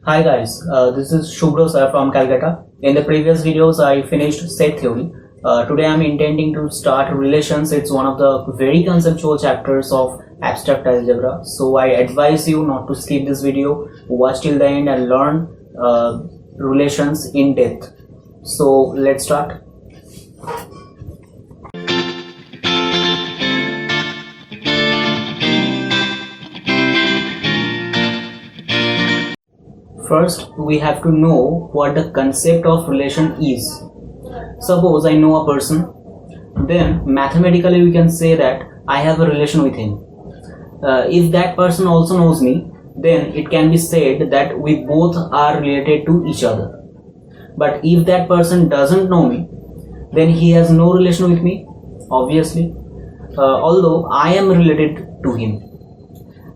Hi guys, this is Shubhro sir from Calcutta. In the previous videos, I finished set theory. Today I'm intending to start relations. It's one of the very conceptual chapters of abstract algebra. So I advise you not to skip this video. Watch till the end and learn relations in depth. So let's start. First, we have to know what the concept of relation is. Suppose I know a person, then mathematically we can say that I have a relation with him. If that person also knows me, then it can be said that we both are related to each other. But if that person doesn't know me, then he has no relation with me, obviously, although I am related to him.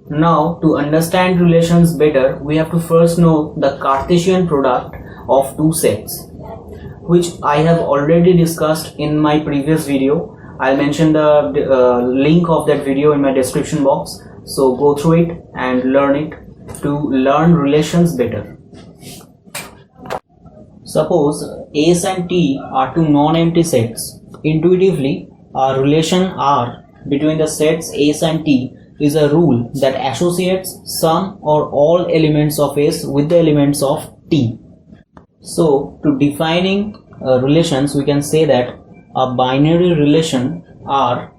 Now, to understand relations better, we have to first know the Cartesian product of two sets, which I have already discussed in my previous video. I'll mention the link of that video in my description box. So go through it and learn it to learn relations better. Suppose S and T are two non-empty sets. Intuitively, a relation R between the sets S and T is a rule that associates some or all elements of S with the elements of T. So, to defining relations, we can say that a binary relation R,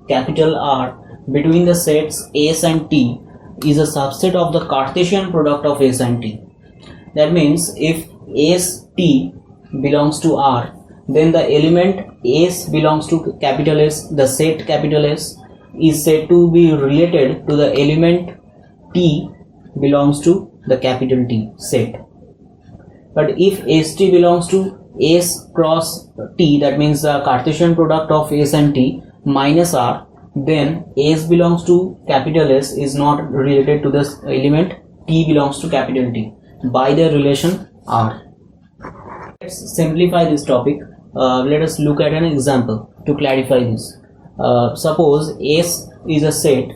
capital R, between the sets S and T is a subset of the Cartesian product of S and T. That means if ST belongs to R, then the element S belongs to capital S, the set capital S, is said to be related to the element T belongs to the capital T set. But if ST belongs to S cross T, that means the Cartesian product of S and T minus R, then S belongs to capital S is not related to the element T belongs to capital T by the relation R. Let's simplify this topic. Let us look at an example to clarify this. Suppose S is a set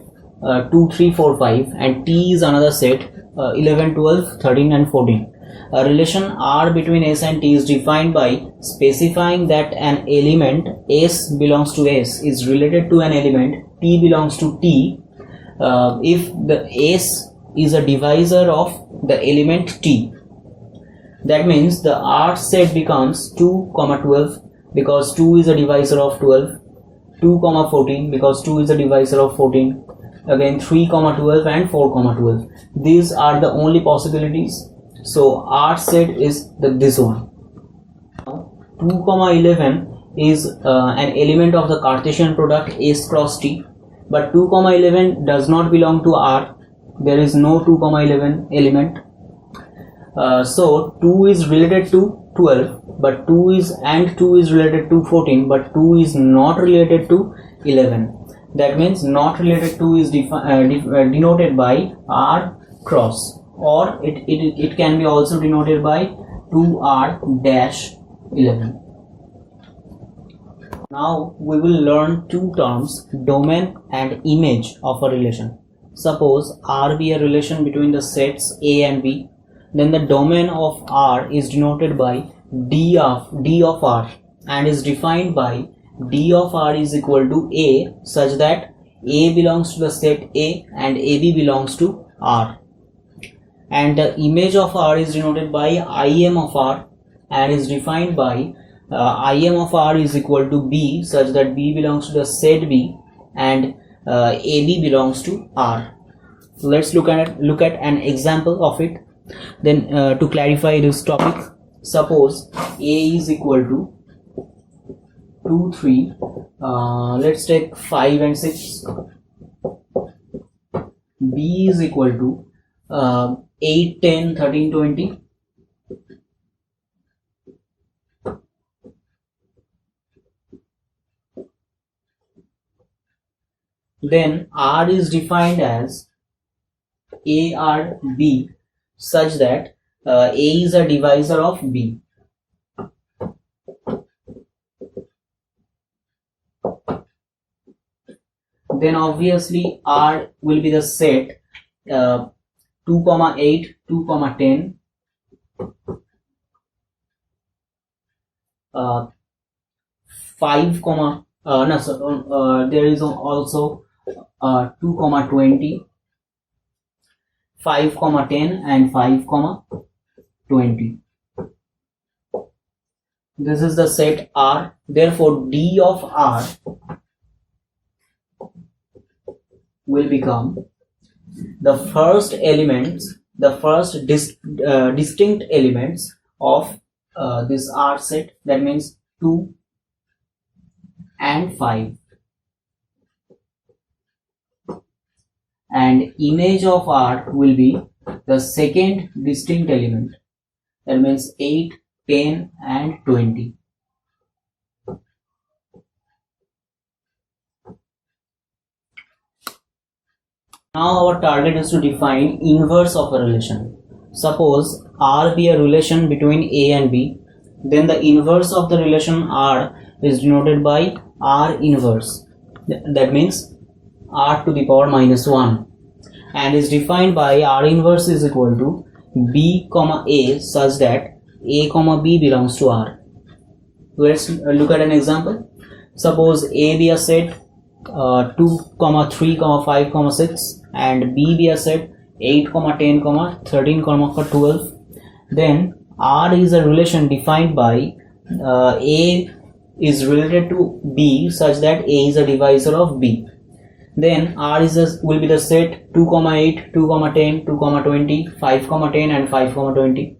2, 3, 4, 5 and T is another set 11, 12, 13 and 14. A relation R between S and T is defined by specifying that an element S belongs to S is related to an element T belongs to T if the S is a divisor of the element T. That means the R set becomes 2, 12 because 2 is a divisor of 12, 2, 14 because 2 is a divisor of 14, again 3, 12 and 4, 12. These are the only possibilities. So R set is this one. Now 2, 11 is an element of the Cartesian product S cross T, but 2, 11 does not belong to R. There is no 2, 11 element. So 2 is related to 12, but 2 is related to 14, but 2 is not related to 11. That means not related to is denoted by R cross, or it can be also denoted by 2R dash 11. Now we will learn two terms, domain and image of a relation. Suppose R be a relation between the sets A and B, then the domain of R is denoted by D of R and is defined by D of R is equal to A such that A belongs to the set A and AB belongs to R. And the image of R is denoted by Im of R and is defined by Im of R is equal to B such that B belongs to the set B and AB belongs to R. Let's look at an example of it. Then to clarify this topic, suppose A is equal to 2, 3, let's take 5 and 6. B is equal to 8, 10, 13, 20. Then R is defined as ARB such that A is a divisor of B. Then obviously R will be the set 2, 8, 2, 10, 5, there is also 2, 20, 5, 10 and 5, 20. This is the set R. Therefore, D of R will become the first elements, the first distinct elements of this R set. That means 2 and 5. And image of R will be the second distinct element. That means 8, 10 and 20. Now our target is to define inverse of a relation. Suppose R be a relation between A and B, then the inverse of the relation R is denoted by R inverse. That means R to the power minus 1, and is defined by R inverse is equal to B comma A such that A comma B belongs to R. Let's look at an example. Suppose A be a set 2, 3, 5, 6 and B be a set 8, 10, 13, 12. Then R is a relation defined by A is related to B such that A is a divisor of B. Then R will be the set 2, 8, 2, 10, 2, 20, 5, 10 and 5, 20.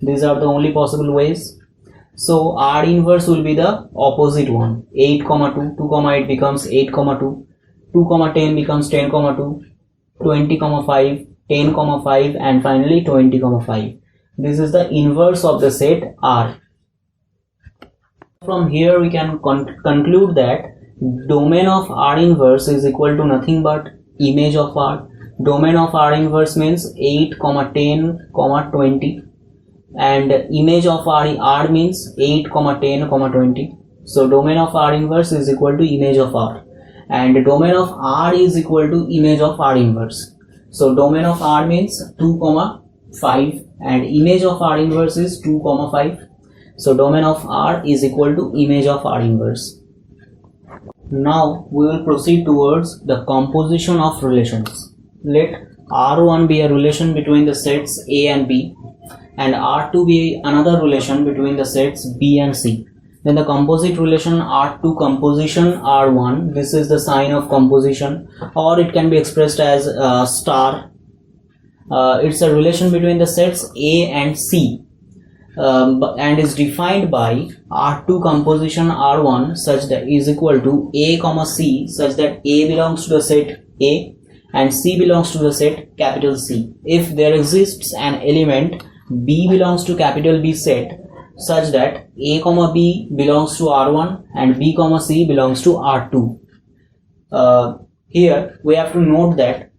These are the only possible ways. So R inverse will be the opposite one. 8, 2, 2, 8 becomes 8, 2, 2, 10 becomes 10, 2, 20, 5, 10, 5 and finally 20, 5. This is the inverse of the set R. From here we can conclude that domain of R inverse is equal to nothing but image of R. Domain of R inverse means 8, 10, 20 and image of R means 8, 10, 20. So domain of R inverse is equal to image of R, and domain of R is equal to image of R inverse. So domain of R means 2, 5 and image of R inverse is 2, 5. So domain of R is equal to image of R inverse. Now we will proceed towards the composition of relations. Let R1 be a relation between the sets A and B, and R2 be another relation between the sets B and C. Then the composite relation R2 composition R1, this is the sign of composition, or it can be expressed as star. It's a relation between the sets A and C, and is defined by R2 composition R1 such that is equal to A comma C such that A belongs to the set A and C belongs to the set capital C. If there exists an element B belongs to capital B set such that A comma B belongs to R1 and B comma C belongs to R2. Here we have to note that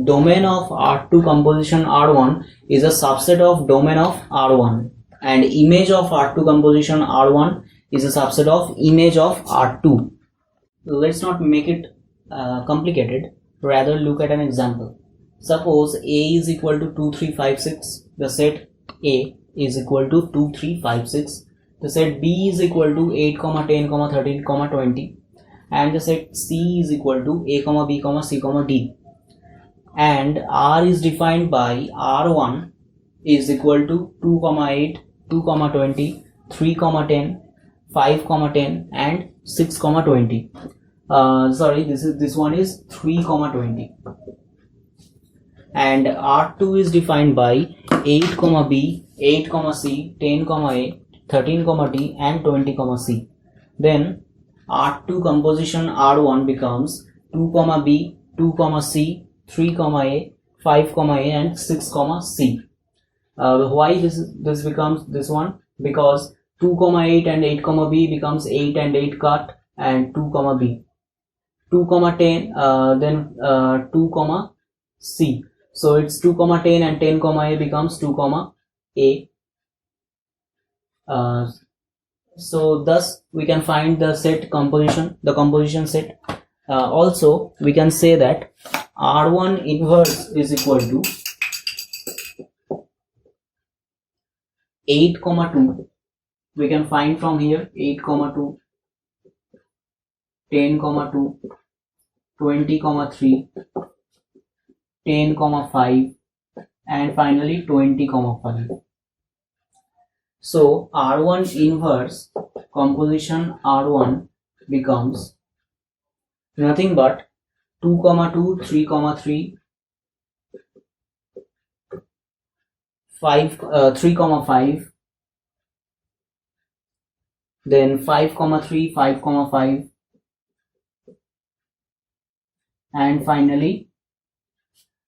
domain of R2 composition R1 is a subset of domain of R1, and image of R2 composition R1 is a subset of image of R2. Let's not make it complicated, rather look at an example. Suppose A is equal to 2, 3, 5, 6. The set A is equal to 2, 3, 5, 6. The set B is equal to 8, 10, 13, 20, and the set C is equal to A, B, C, D. And R is defined by R1 is equal to 2, 8, 2, 20, 3, 10, 5, 10 and 6, 20. Sorry, this one is 3, 20. And R2 is defined by 8, B, 8, C, 10, A, 13, D and 20, C. Then R2 composition R1 becomes 2, B, 2, C, 3, A, 5, A and 6, C. Why this becomes this one? Because 2, 8 and 8, B becomes 8 and 8 cut and 2, B. 2, 10 then 2, C. So it's 2, 10 and 10, A becomes 2, A. So thus we can find the set composition, the composition set. Also we can say that R1 inverse is equal to 8, 2, we can find from here 8, 2, 10, 2, 20, 3, 10, 5, and finally 20, 5. So R1 inverse composition R1 becomes nothing but 2, 2, 3, 3, 3, 5, then 5, 3, 5, 5, and finally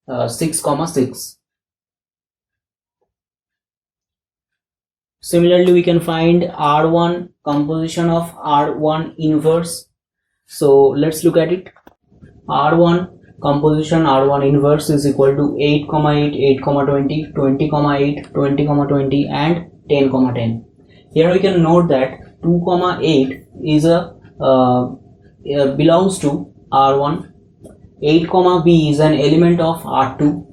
6, 6. Similarly, we can find R1 composition of R1 inverse. So let's look at it. R1 composition R1 inverse is equal to 8, 8, 8, 20, 20, 8, 20, 20, and 10, 10. Here we can note that 2, 8 is belongs to R1. 8, b is an element of R2.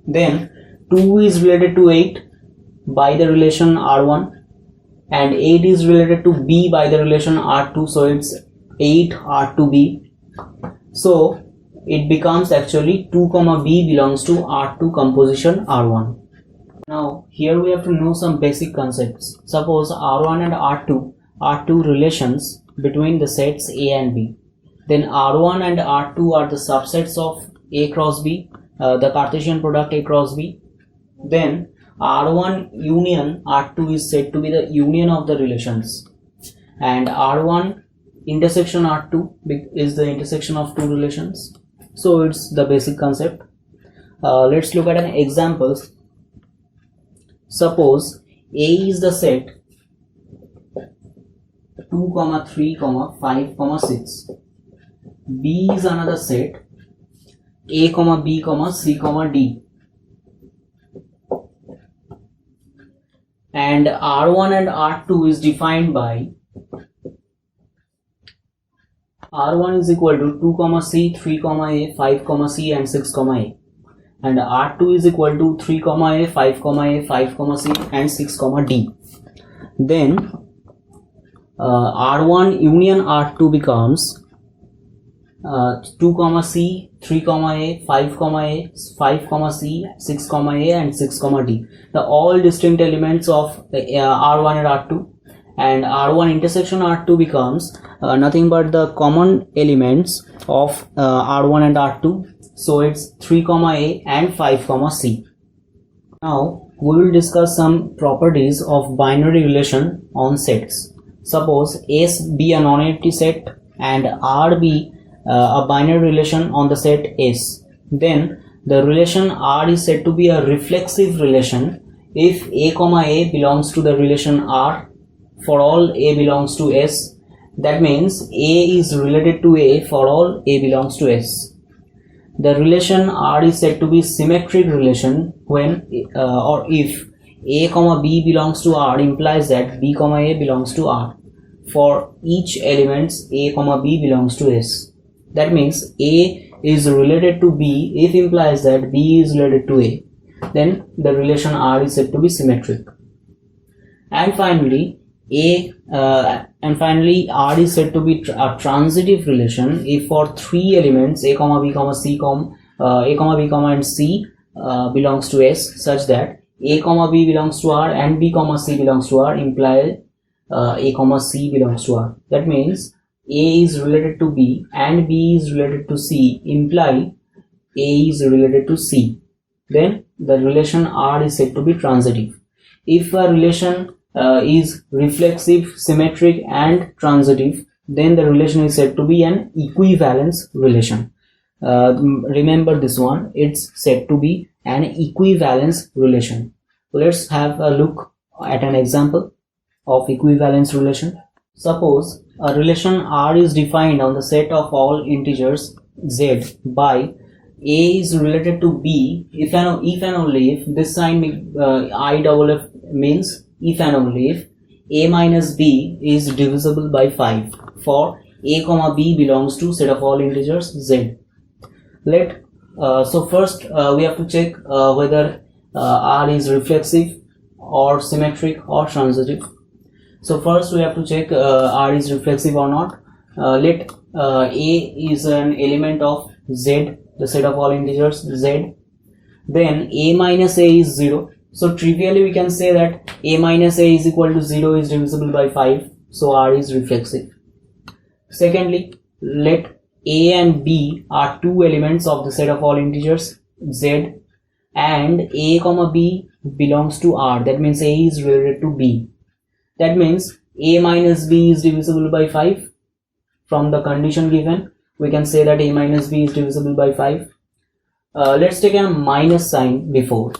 Then 2 is related to 8 by the relation R1, and 8 is related to b by the relation R2, so it's 8 R2b. So it becomes actually 2, b belongs to R2 composition R1. Now here we have to know some basic concepts. Suppose R1 and R2 are two relations between the sets A and B. Then R1 and R2 are the subsets of A cross B, the Cartesian product A cross B. Then R1 union R2 is said to be the union of the relations, and R1 intersection R2 is the intersection of two relations. So it's the basic concept. Let's look at an example. Suppose A is the set 2, 3, 5, 6. B is another set A, B, C, D. And R1 and R2 is defined by R1 is equal to 2, C, 3, A, 5, C, and 6, A. And R2 is equal to 3, A, 5, A, 5, C, and 6, D. Then R1 union R2 becomes 2, C, 3, A, 5, A, 5, C, 6, A, and 6, D. The all distinct elements of R1 and R2, and R1 intersection R2 becomes nothing but the common elements of R1 and R2. So it's 3, A and 5, C. Now we will discuss some properties of binary relation on sets. Suppose S be a non-empty set and R be a binary relation on the set S. Then the relation R is said to be a reflexive relation if A, belongs to the relation R for all A belongs to S. That means A is related to A for all A belongs to S. The relation R is said to be symmetric relation when or if A, B belongs to R implies that B, A belongs to R for each elements A, B belongs to S. That means A is related to B if implies that B is related to A. Then the relation R is said to be symmetric. And finally R is said to be a transitive relation if for three elements A, B, C, A, B, and C belongs to S, such that A, B belongs to R and B, C belongs to R imply A, C belongs to R. That means A is related to B and B is related to C imply A is related to C. Then the relation R is said to be transitive. If a relation is reflexive, symmetric, and transitive, then the relation is said to be an equivalence relation. Remember this one, it's said to be an equivalence relation. Let's have a look at an example of equivalence relation. Suppose a relation R is defined on the set of all integers Z by A is related to B if and only if this sign IFF means if and only if A minus B is divisible by 5 for A, B belongs to set of all integers Z. So first we have to check whether R is reflexive or symmetric or transitive. So first we have to check R is reflexive or not. Let A is an element of Z, the set of all integers Z. Then A minus A is 0. So trivially we can say that A minus A is equal to 0 is divisible by 5. So R is reflexive. Secondly, let A and B are two elements of the set of all integers Z, and A comma B belongs to R. That means A is related to B. That means A minus B is divisible by 5. From the condition given, we can say that A minus B is divisible by 5. Let's take a minus sign before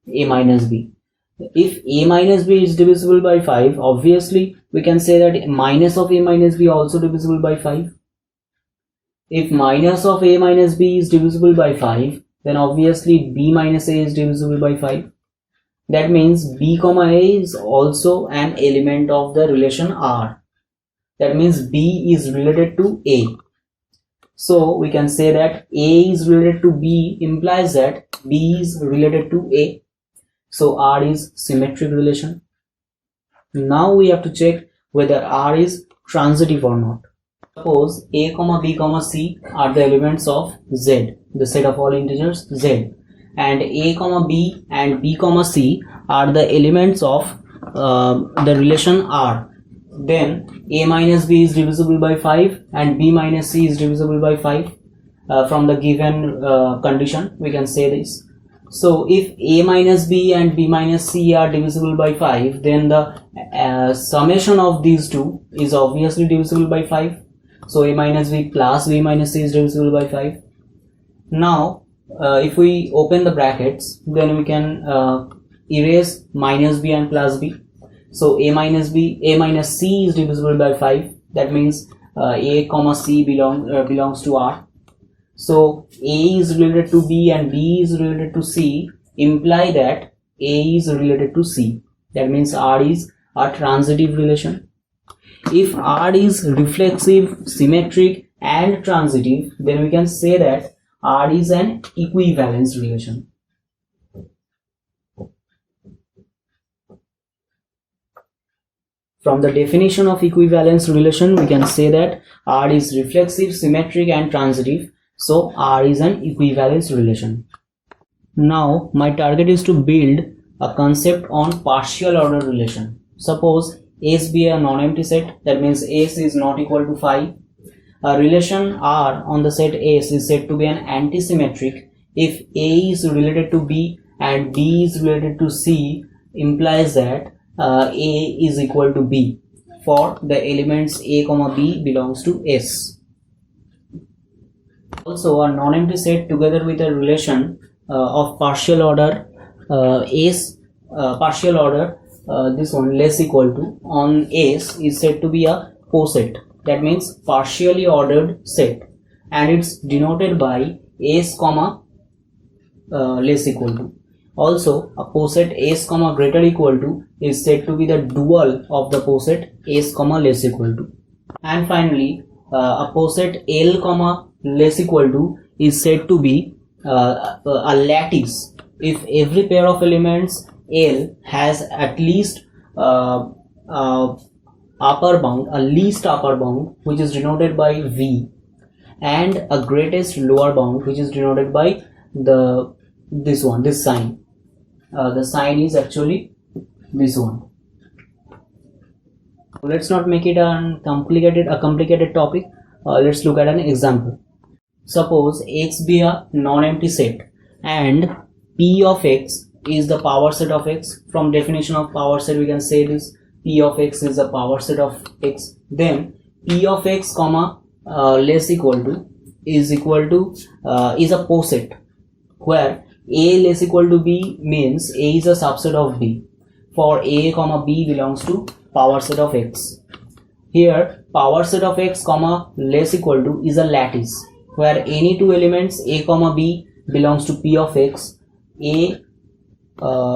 A minus B. If A minus B is divisible by 5, obviously we can say that minus of A minus B also divisible by 5. If minus of A minus B is divisible by 5, then obviously B minus A is divisible by 5. That means B comma A is also an element of the relation R. That means B is related to A. So we can say that A is related to B implies that B is related to A. So R is symmetric relation. Now we have to check whether R is transitive or not. Suppose A comma B comma C are the elements of Z, the set of all integers Z, and A comma B and B comma C are the elements of the relation R. Then A minus B is divisible by 5 and B minus C is divisible by 5. From the given condition we can say this. So if A minus B and B minus C are divisible by 5, then the summation of these two is obviously divisible by 5. So A minus B plus B minus C is divisible by 5. Now if we open the brackets, then we can erase minus B and plus B. So A minus C is divisible by 5. That means A comma C belongs to R. So A is related to B and B is related to C imply that A is related to C. That means R is a transitive relation. If R is reflexive, symmetric and transitive, then we can say that R is an equivalence relation. From the definition of equivalence relation, we can say that R is reflexive, symmetric and transitive. So R is an equivalence relation. Now my target is to build a concept on partial order relation. Suppose S be a non-empty set, that means S is not equal to 5. A relation R on the set S is said to be an antisymmetric if A is related to B and B is related to C implies that A is equal to B for the elements A comma B belongs to S. Also, a non-empty set together with a relation of partial order this one less equal to on S is said to be a poset. That means partially ordered set, and it's denoted by S comma less equal to. Also, a poset S comma greater equal to is said to be the dual of the poset S comma less equal to. And finally, a poset L comma less equal to is said to be a lattice if every pair of elements L has at least upper bound, a least upper bound which is denoted by V, and a greatest lower bound which is denoted by this sign. The sign is actually this one. Let's not make it a complicated topic. Let's look at an example. Suppose X be a non-empty set and P of X is the power set of X. From definition of power set we can say this: P of X is the power set of X. Then P of X comma less equal to is a poset where A less equal to B means A is a subset of B. For A comma B belongs to power set of X. Here power set of X comma less equal to is a lattice where any two elements A comma B belongs to P of X. A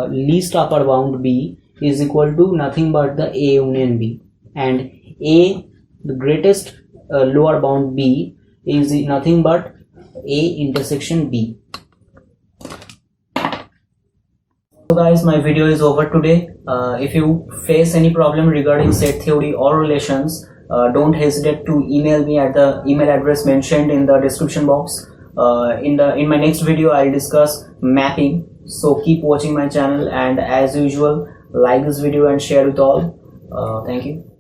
least upper bound B is equal to nothing but the A union B, and A the greatest lower bound B is nothing but A intersection B. So guys, my video is over today. If you face any problem regarding set theory or relations, don't hesitate to email me at the email address mentioned in the description box. In my next video, I'll discuss mapping. So keep watching my channel, and as usual, like this video and share with all. Thank you.